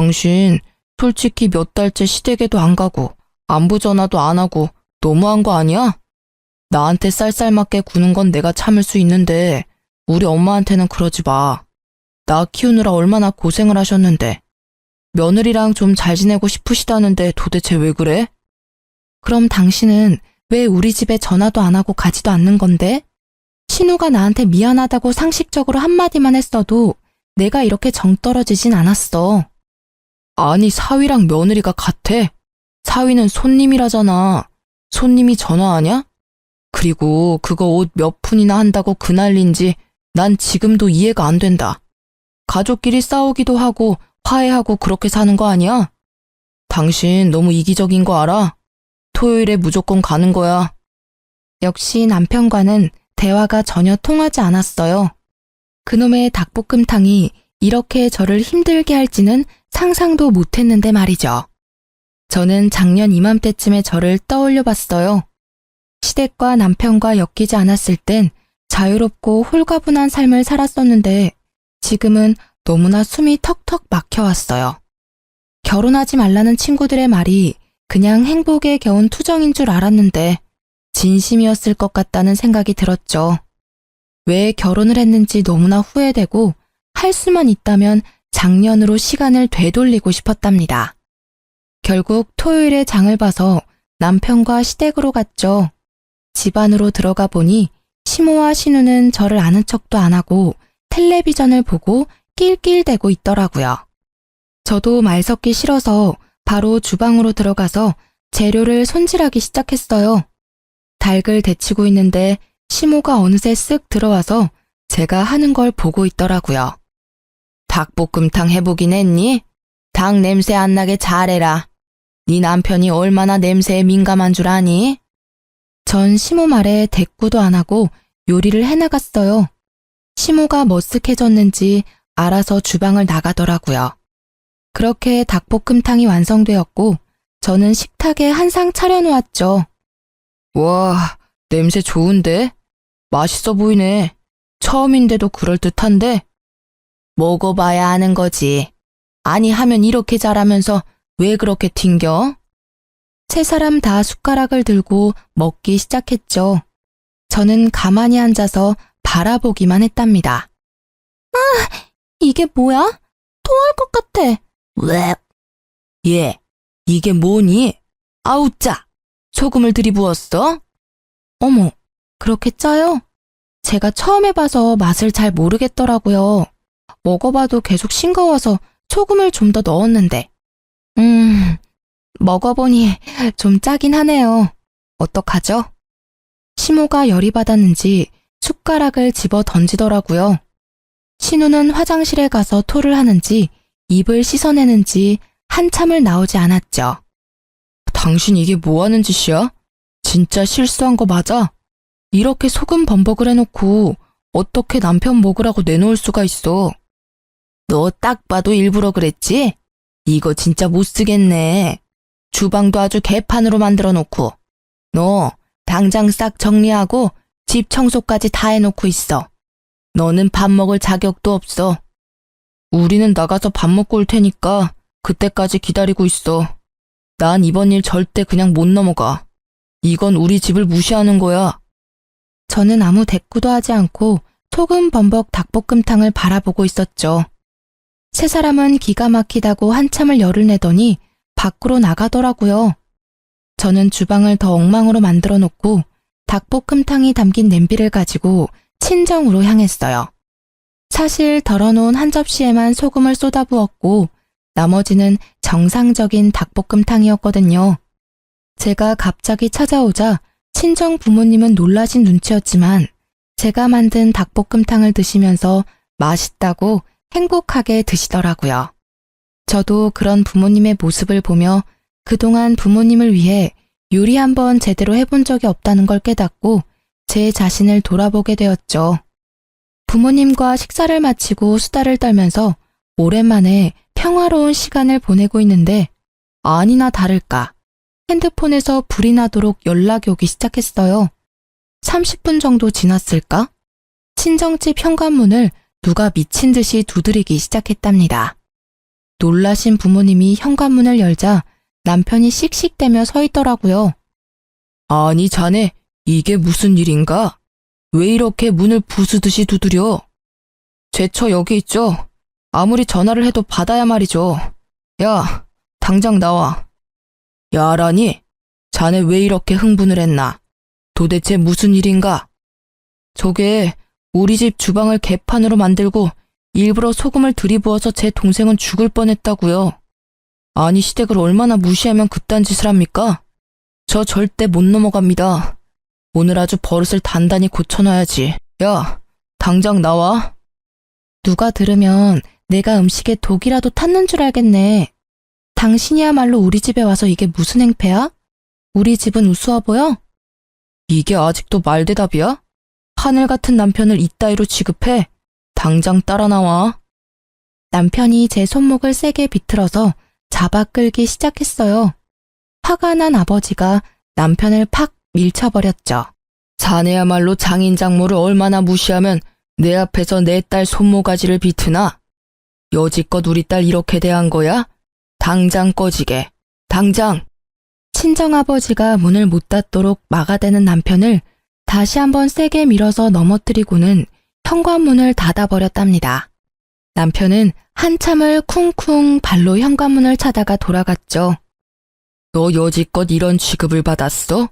당신 솔직히 몇 달째 시댁에도 안 가고 안부 전화도 안 하고 너무한 거 아니야? 나한테 쌀쌀맞게 구는 건 내가 참을 수 있는데 우리 엄마한테는 그러지 마. 나 키우느라 얼마나 고생을 하셨는데. 며느리랑 좀 잘 지내고 싶으시다는데 도대체 왜 그래? 그럼 당신은 왜 우리 집에 전화도 안 하고 가지도 않는 건데? 신우가 나한테 미안하다고 상식적으로 한마디만 했어도 내가 이렇게 정 떨어지진 않았어. 아니, 사위랑 며느리가 같아. 사위는 손님이라잖아. 손님이 전화하냐? 그리고 그거 옷 몇 푼이나 한다고 그 난리인지 난 지금도 이해가 안 된다. 가족끼리 싸우기도 하고 화해하고 그렇게 사는 거 아니야? 당신 너무 이기적인 거 알아? 토요일에 무조건 가는 거야. 역시 남편과는 대화가 전혀 통하지 않았어요. 그놈의 닭볶음탕이 이렇게 저를 힘들게 할지는 상상도 못했는데 말이죠. 저는 작년 이맘때쯤에 저를 떠올려 봤어요. 시댁과 남편과 엮이지 않았을 땐 자유롭고 홀가분한 삶을 살았었는데 지금은 너무나 숨이 턱턱 막혀왔어요. 결혼하지 말라는 친구들의 말이 그냥 행복에 겨운 투정인 줄 알았는데 진심이었을 것 같다는 생각이 들었죠. 왜 결혼을 했는지 너무나 후회되고 할 수만 있다면 작년으로 시간을 되돌리고 싶었답니다. 결국 토요일에 장을 봐서 남편과 시댁으로 갔죠. 집 안으로 들어가 보니 시모와 신우는 저를 아는 척도 안 하고 텔레비전을 보고 낄낄대고 있더라고요. 저도 말 섞기 싫어서 바로 주방으로 들어가서 재료를 손질하기 시작했어요. 닭을 데치고 있는데 시모가 어느새 쓱 들어와서 제가 하는 걸 보고 있더라고요. 닭볶음탕 해보긴 했니? 닭 냄새 안 나게 잘해라. 네 남편이 얼마나 냄새에 민감한 줄 아니? 전 시모 말에 대꾸도 안 하고 요리를 해나갔어요. 시모가 머쓱해졌는지 알아서 주방을 나가더라고요. 그렇게 닭볶음탕이 완성되었고 저는 식탁에 한 상 차려놓았죠. 와, 냄새 좋은데? 맛있어 보이네. 처음인데도 그럴듯한데? 먹어봐야 아는 거지. 아니 하면 이렇게 잘하면서 왜 그렇게 튕겨? 세 사람 다 숟가락을 들고 먹기 시작했죠. 저는 가만히 앉아서 바라보기만 했답니다. 아, 이게 뭐야? 토할 것 같아. 왜? 얘, 이게 뭐니? 아우 짜! 소금을 들이부었어? 어머, 그렇게 짜요? 제가 처음 해봐서 맛을 잘 모르겠더라고요. 먹어봐도 계속 싱거워서 소금을 좀 더 넣었는데. 먹어보니 좀 짜긴 하네요. 어떡하죠? 시모가 열이 받았는지 숟가락을 집어 던지더라고요. 신우는 화장실에 가서 토를 하는지 입을 씻어내는지 한참을 나오지 않았죠. 당신 이게 뭐 하는 짓이야? 진짜 실수한 거 맞아? 이렇게 소금 범벅을 해놓고 어떻게 남편 먹으라고 내놓을 수가 있어? 너 딱 봐도 일부러 그랬지? 이거 진짜 못 쓰겠네. 주방도 아주 개판으로 만들어 놓고. 너 당장 싹 정리하고 집 청소까지 다 해놓고 있어. 너는 밥 먹을 자격도 없어. 우리는 나가서 밥 먹고 올 테니까 그때까지 기다리고 있어. 난 이번 일 절대 그냥 못 넘어가. 이건 우리 집을 무시하는 거야. 저는 아무 대꾸도 하지 않고 소금 범벅 닭볶음탕을 바라보고 있었죠. 세 사람은 기가 막히다고 한참을 열을 내더니 밖으로 나가더라고요. 저는 주방을 더 엉망으로 만들어 놓고 닭볶음탕이 담긴 냄비를 가지고 친정으로 향했어요. 사실 덜어놓은 한 접시에만 소금을 쏟아부었고 나머지는 정상적인 닭볶음탕이었거든요. 제가 갑자기 찾아오자 친정 부모님은 놀라신 눈치였지만 제가 만든 닭볶음탕을 드시면서 맛있다고 행복하게 드시더라고요. 저도 그런 부모님의 모습을 보며 그동안 부모님을 위해 요리 한번 제대로 해본 적이 없다는 걸 깨닫고 제 자신을 돌아보게 되었죠. 부모님과 식사를 마치고 수다를 떨면서 오랜만에 평화로운 시간을 보내고 있는데 아니나 다를까 핸드폰에서 불이 나도록 연락이 오기 시작했어요. 30분 정도 지났을까? 친정집 현관문을 누가 미친 듯이 두드리기 시작했답니다. 놀라신 부모님이 현관문을 열자 남편이 씩씩대며 서 있더라고요. 아니 자네, 이게 무슨 일인가? 왜 이렇게 문을 부수듯이 두드려? 제 처 여기 있죠? 아무리 전화를 해도 받아야 말이죠. 야, 당장 나와. 야라니? 자네 왜 이렇게 흥분을 했나? 도대체 무슨 일인가? 저게 우리 집 주방을 개판으로 만들고 일부러 소금을 들이부어서 제 동생은 죽을 뻔했다고요. 아니 시댁을 얼마나 무시하면 그딴 짓을 합니까? 저 절대 못 넘어갑니다. 오늘 아주 버릇을 단단히 고쳐놔야지. 야, 당장 나와. 누가 들으면 내가 음식에 독이라도 탔는 줄 알겠네. 당신이야말로 우리 집에 와서 이게 무슨 행패야? 우리 집은 우스워 보여? 이게 아직도 말대답이야? 하늘 같은 남편을 이따위로 취급해? 당장 따라 나와. 남편이 제 손목을 세게 비틀어서 잡아 끌기 시작했어요. 화가 난 아버지가 남편을 팍 밀쳐버렸죠. 자네야말로 장인 장모를 얼마나 무시하면 내 앞에서 내 딸 손모가지를 비트나? 여지껏 우리 딸 이렇게 대한 거야? 당장 꺼지게. 당장! 친정아버지가 문을 못 닫도록 막아대는 남편을 다시 한번 세게 밀어서 넘어뜨리고는 현관문을 닫아버렸답니다. 남편은 한참을 쿵쿵 발로 현관문을 차다가 돌아갔죠. 너 여지껏 이런 취급을 받았어?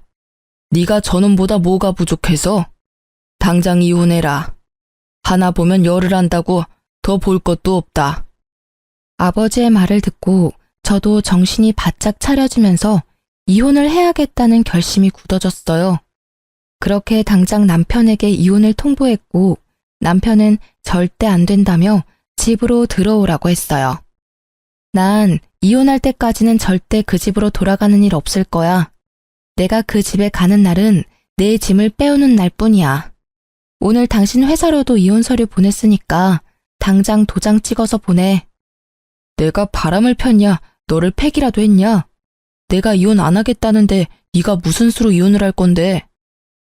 네가 저놈보다 뭐가 부족해서? 당장 이혼해라. 하나 보면 열을 안다고 더 볼 것도 없다. 아버지의 말을 듣고 저도 정신이 바짝 차려지면서 이혼을 해야겠다는 결심이 굳어졌어요. 그렇게 당장 남편에게 이혼을 통보했고 남편은 절대 안 된다며 집으로 들어오라고 했어요. 난 이혼할 때까지는 절대 그 집으로 돌아가는 일 없을 거야. 내가 그 집에 가는 날은 내 짐을 빼오는 날뿐이야. 오늘 당신 회사로도 이혼 서류 보냈으니까 당장 도장 찍어서 보내. 내가 바람을 폈냐? 너를 패기라도 했냐? 내가 이혼 안 하겠다는데 네가 무슨 수로 이혼을 할 건데?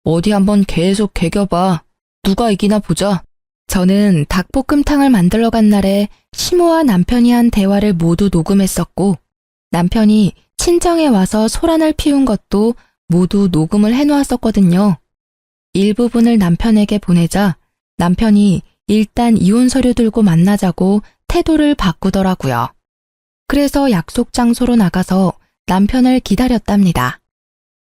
어디 한번 계속 개겨봐. 누가 이기나 보자. 저는 닭볶음탕을 만들러 간 날에 시모와 남편이 한 대화를 모두 녹음했었고 남편이 친정에 와서 소란을 피운 것도 모두 녹음을 해놓았었거든요. 일부분을 남편에게 보내자 남편이 일단 이혼 서류 들고 만나자고 태도를 바꾸더라고요. 그래서 약속 장소로 나가서 남편을 기다렸답니다.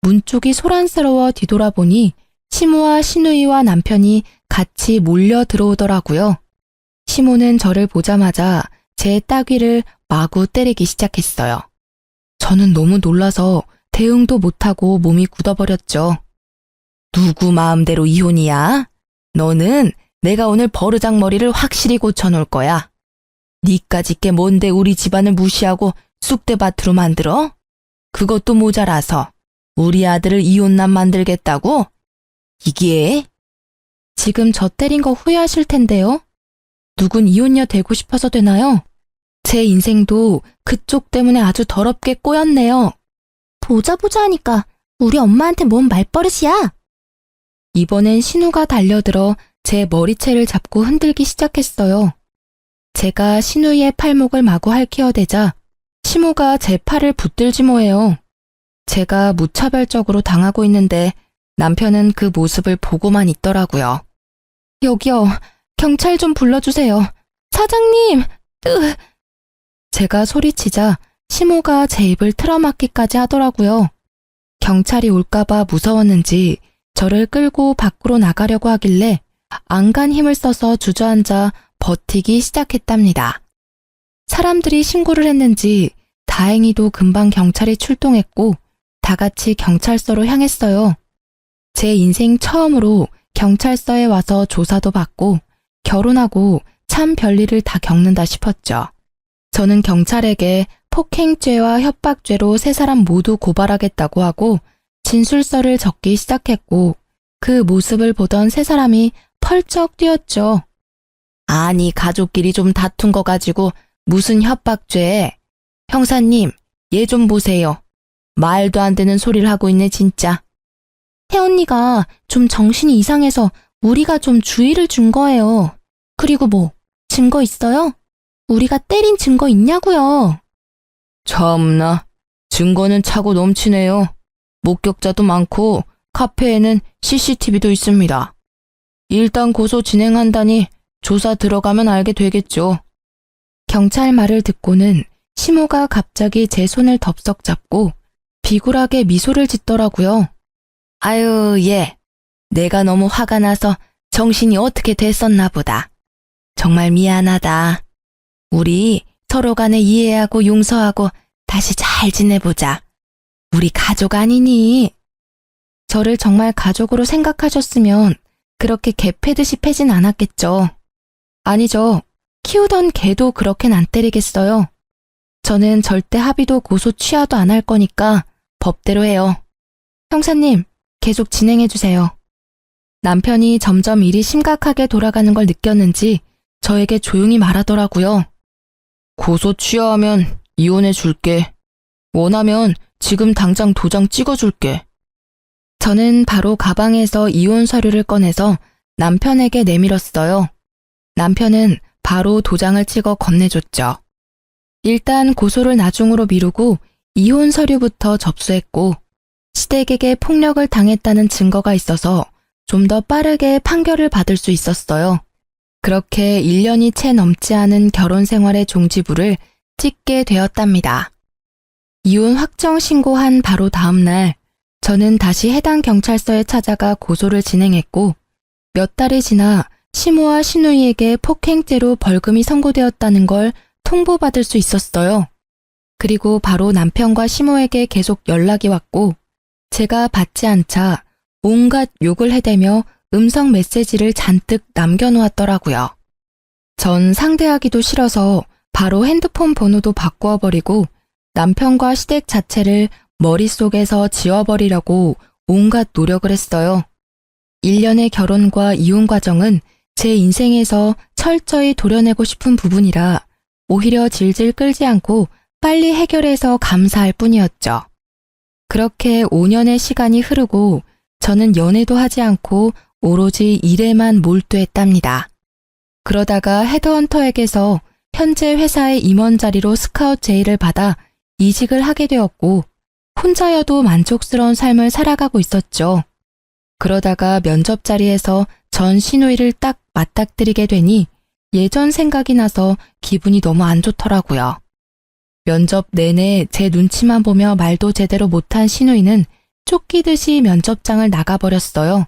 문 쪽이 소란스러워 뒤돌아보니 시모와 시누이와 남편이 같이 몰려 들어오더라고요. 시모는 저를 보자마자 제 따귀를 마구 때리기 시작했어요. 저는 너무 놀라서 대응도 못하고 몸이 굳어버렸죠. 누구 마음대로 이혼이야? 너는 내가 오늘 버르장머리를 확실히 고쳐놓을 거야. 니까짓 게 뭔데 우리 집안을 무시하고 쑥대밭으로 만들어? 그것도 모자라서 우리 아들을 이혼남 만들겠다고? 이게? 지금 저 때린 거 후회하실 텐데요. 누군 이혼녀 되고 싶어서 되나요? 제 인생도 그쪽 때문에 아주 더럽게 꼬였네요. 보자 하니까 우리 엄마한테 뭔 말버릇이야? 이번엔 신우가 달려들어 제 머리채를 잡고 흔들기 시작했어요. 제가 신우의 팔목을 마구 핥히어대자 시모가 제 팔을 붙들지 뭐해요. 제가 무차별적으로 당하고 있는데 남편은 그 모습을 보고만 있더라고요. 여기요, 경찰 좀 불러주세요. 사장님! 제가 소리치자 시모가 제 입을 틀어막기까지 하더라고요. 경찰이 올까봐 무서웠는지 저를 끌고 밖으로 나가려고 하길래 안간 힘을 써서 주저앉아 버티기 시작했답니다. 사람들이 신고를 했는지 다행히도 금방 경찰이 출동했고 다 같이 경찰서로 향했어요. 제 인생 처음으로 경찰서에 와서 조사도 받고 결혼하고 참 별일을 다 겪는다 싶었죠. 저는 경찰에게 폭행죄와 협박죄로 세 사람 모두 고발하겠다고 하고 진술서를 적기 시작했고 그 모습을 보던 세 사람이 펄쩍 뛰었죠. 아니 가족끼리 좀 다툰 거 가지고 무슨 협박죄? 형사님, 얘 좀 보세요. 말도 안 되는 소리를 하고 있네 진짜. 혜언니가 좀 정신이 이상해서 우리가 좀 주의를 준 거예요. 그리고 뭐 증거 있어요? 우리가 때린 증거 있냐고요. 참나, 증거는 차고 넘치네요. 목격자도 많고 카페에는 CCTV도 있습니다. 일단 고소 진행한다니 조사 들어가면 알게 되겠죠. 경찰 말을 듣고는 시모가 갑자기 제 손을 덥석 잡고 비굴하게 미소를 짓더라고요. 아유, 예. 내가 너무 화가 나서 정신이 어떻게 됐었나 보다. 정말 미안하다. 우리 서로 간에 이해하고 용서하고 다시 잘 지내보자. 우리 가족 아니니? 저를 정말 가족으로 생각하셨으면 그렇게 개 패듯이 패진 않았겠죠. 아니죠. 키우던 개도 그렇게는 안 때리겠어요. 저는 절대 합의도 고소 취하도 안 할 거니까 법대로 해요. 형사님, 계속 진행해주세요. 남편이 점점 일이 심각하게 돌아가는 걸 느꼈는지 저에게 조용히 말하더라고요. 고소 취하하면 이혼해 줄게. 원하면 지금 당장 도장 찍어줄게. 저는 바로 가방에서 이혼 서류를 꺼내서 남편에게 내밀었어요. 남편은 바로 도장을 찍어 건네줬죠. 일단 고소를 나중으로 미루고 이혼 서류부터 접수했고 시댁에게 폭력을 당했다는 증거가 있어서 좀 더 빠르게 판결을 받을 수 있었어요. 그렇게 1년이 채 넘지 않은 결혼 생활의 종지부를 찍게 되었답니다. 이혼 확정 신고한 바로 다음 날 저는 다시 해당 경찰서에 찾아가 고소를 진행했고 몇 달이 지나 시모와 시누이에게 폭행죄로 벌금이 선고되었다는 걸 통보받을 수 있었어요. 그리고 바로 남편과 시모에게 계속 연락이 왔고 제가 받지 않자 온갖 욕을 해대며 음성 메시지를 잔뜩 남겨놓았더라고요. 전 상대하기도 싫어서 바로 핸드폰 번호도 바꾸어버리고 남편과 시댁 자체를 머릿속에서 지워버리려고 온갖 노력을 했어요. 1년의 결혼과 이혼 과정은 제 인생에서 철저히 도려내고 싶은 부분이라 오히려 질질 끌지 않고 빨리 해결해서 감사할 뿐이었죠. 그렇게 5년의 시간이 흐르고 저는 연애도 하지 않고 오로지 일에만 몰두했답니다. 그러다가 헤드헌터에게서 현재 회사의 임원 자리로 스카웃 제의를 받아 이직을 하게 되었고 혼자여도 만족스러운 삶을 살아가고 있었죠. 그러다가 면접 자리에서 전 시누이를 딱 맞닥뜨리게 되니 예전 생각이 나서 기분이 너무 안 좋더라고요. 면접 내내 제 눈치만 보며 말도 제대로 못한 시누이는 쫓기듯이 면접장을 나가버렸어요.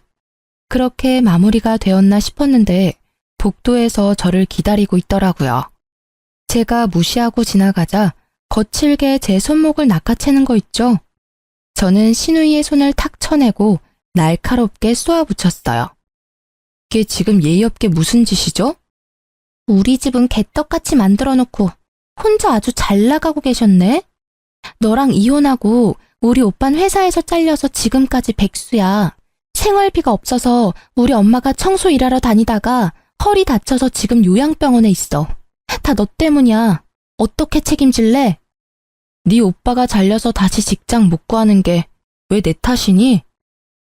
그렇게 마무리가 되었나 싶었는데 복도에서 저를 기다리고 있더라고요. 제가 무시하고 지나가자 거칠게 제 손목을 낚아채는 거 있죠? 저는 시누이의 손을 탁 쳐내고 날카롭게 쏘아붙였어요. 이게 지금 예의 없게 무슨 짓이죠? 우리 집은 개떡같이 만들어놓고 혼자 아주 잘 나가고 계셨네? 너랑 이혼하고 우리 오빤 회사에서 잘려서 지금까지 백수야. 생활비가 없어서 우리 엄마가 청소 일하러 다니다가 허리 다쳐서 지금 요양병원에 있어. 다 너 때문이야. 어떻게 책임질래? 네 오빠가 잘려서 다시 직장 못 구하는 게 왜 내 탓이니?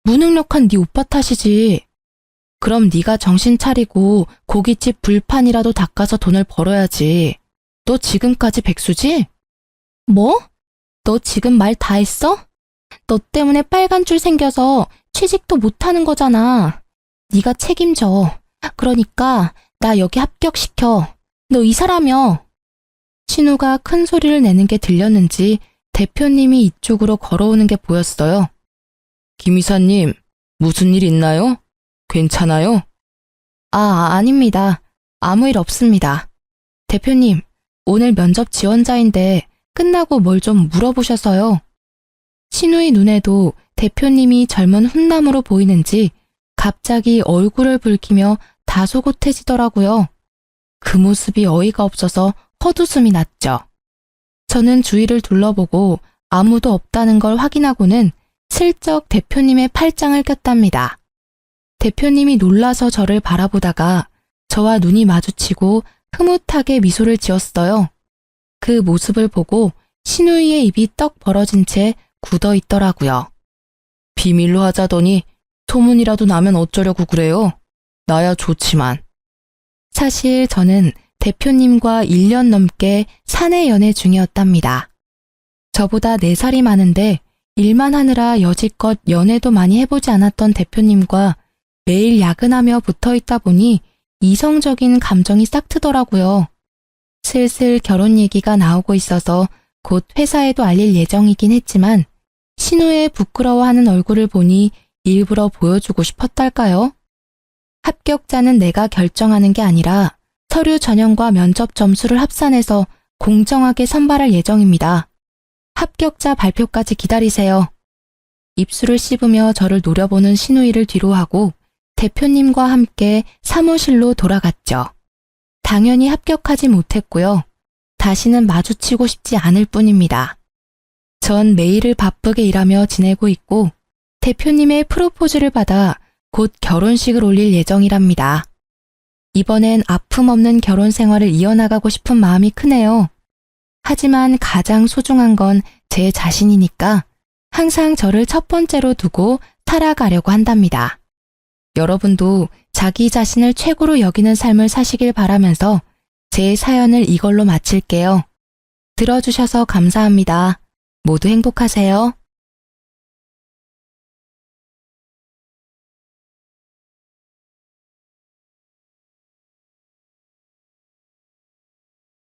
무능력한 네 오빠 탓이지. 그럼 네가 정신 차리고 고깃집 불판이라도 닦아서 돈을 벌어야지. 너 지금까지 백수지? 뭐? 너 지금 말 다 했어? 너 때문에 빨간 줄 생겨서 취직도 못하는 거잖아. 네가 책임져. 그러니까 나 여기 합격시켜. 너 이사라며. 신우가 큰 소리를 내는 게 들렸는지 대표님이 이쪽으로 걸어오는 게 보였어요. 김 이사님, 무슨 일 있나요? 괜찮아요? 아닙니다. 아무 일 없습니다. 대표님, 오늘 면접 지원자인데 끝나고 뭘 좀 물어보셔서요. 신우의 눈에도 대표님이 젊은 훈남으로 보이는지 갑자기 얼굴을 붉히며 다소곳해지더라고요. 그 모습이 어이가 없어서 헛웃음이 났죠. 저는 주위를 둘러보고 아무도 없다는 걸 확인하고는 슬쩍 대표님의 팔짱을 꼈답니다. 대표님이 놀라서 저를 바라보다가 저와 눈이 마주치고 흐뭇하게 미소를 지었어요. 그 모습을 보고 신우이의 입이 떡 벌어진 채 굳어 있더라고요. 비밀로 하자더니 소문이라도 나면 어쩌려고 그래요? 나야 좋지만. 사실 저는 대표님과 1년 넘게 사내 연애 중이었답니다. 저보다 4살이 많은데 일만 하느라 여지껏 연애도 많이 해보지 않았던 대표님과 매일 야근하며 붙어 있다 보니 이성적인 감정이 싹 트더라고요. 슬슬 결혼 얘기가 나오고 있어서 곧 회사에도 알릴 예정이긴 했지만 신우의 부끄러워하는 얼굴을 보니 일부러 보여주고 싶었달까요? 합격자는 내가 결정하는 게 아니라 서류 전형과 면접 점수를 합산해서 공정하게 선발할 예정입니다. 합격자 발표까지 기다리세요. 입술을 씹으며 저를 노려보는 신우이를 뒤로하고 대표님과 함께 사무실로 돌아갔죠. 당연히 합격하지 못했고요. 다시는 마주치고 싶지 않을 뿐입니다. 전 매일을 바쁘게 일하며 지내고 있고 대표님의 프로포즈를 받아 곧 결혼식을 올릴 예정이랍니다. 이번엔 아픔 없는 결혼 생활을 이어나가고 싶은 마음이 크네요. 하지만 가장 소중한 건 제 자신이니까 항상 저를 첫 번째로 두고 살아가려고 한답니다. 여러분도 자기 자신을 최고로 여기는 삶을 사시길 바라면서 제 사연을 이걸로 마칠게요. 들어주셔서 감사합니다. 모두 행복하세요.